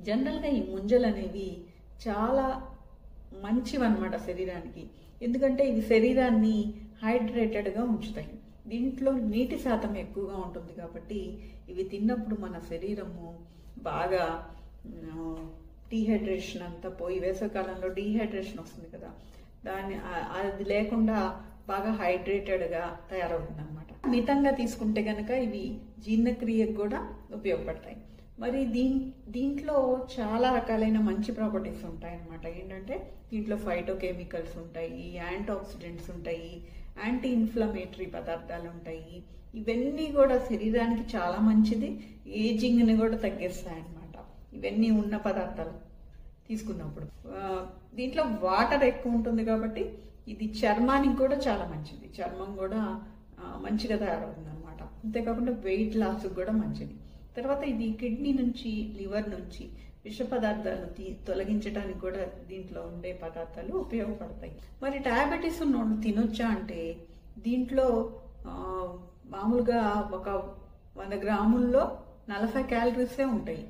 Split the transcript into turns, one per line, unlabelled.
జనరల్గా ఈ ముంజలు అనేవి చాలా మంచివన్నమాట శరీరానికి. ఎందుకంటే ఇవి శరీరాన్ని హైడ్రేటెడ్గా ఉంచుతాయి. దీంట్లో నీటి శాతం ఎక్కువగా ఉంటుంది కాబట్టి ఇవి తిన్నప్పుడు మన శరీరము బాగా డీహైడ్రేషన్ అంతా పోయి, వేసవికాలంలో డీహైడ్రేషన్ వస్తుంది కదా, అది లేకుండా బాగా హైడ్రేటెడ్గా తయారవుతుంది అనమాట. మితంగా తీసుకుంటే కనుక ఇవి జీర్ణక్రియకు కూడా ఉపయోగపడతాయి. మరి దీంట్లో చాలా రకాలైన మంచి ప్రాపర్టీస్ ఉంటాయి అన్నమాట. ఏంటంటే దీంట్లో ఫైటోకెమికల్స్ ఉంటాయి, యాంటీ ఆక్సిడెంట్స్ ఉంటాయి, యాంటీ ఇన్ఫ్లమేటరీ పదార్థాలు ఉంటాయి. ఇవన్నీ కూడా శరీరానికి చాలా మంచిది, ఏజింగ్ని కూడా తగ్గిస్తాయి అన్నమాట ఇవన్నీ ఉన్న పదార్థాలు తీసుకున్నప్పుడు. దీంట్లో వాటర్ ఎక్కువ ఉంటుంది కాబట్టి ఇది చర్మానికి కూడా చాలా మంచిది, చర్మం కూడా మంచిగా తయారవుతుంది అనమాట. అంతేకాకుండా వెయిట్ లాస్ కూడా మంచిది. తర్వాత ఇది కిడ్నీ నుంచి, లివర్ నుంచి విష పదార్థాలు తొలగించడానికి కూడా దీంట్లో ఉండే పదార్థాలు ఉపయోగపడతాయి. మరి డయాబెటీస్ ఉన్నోళ్ళు తినొచ్చా అంటే దీంట్లో మామూలుగా ఒక 100 గ్రాముల్లో 40 క్యాలరీసే ఉంటాయి.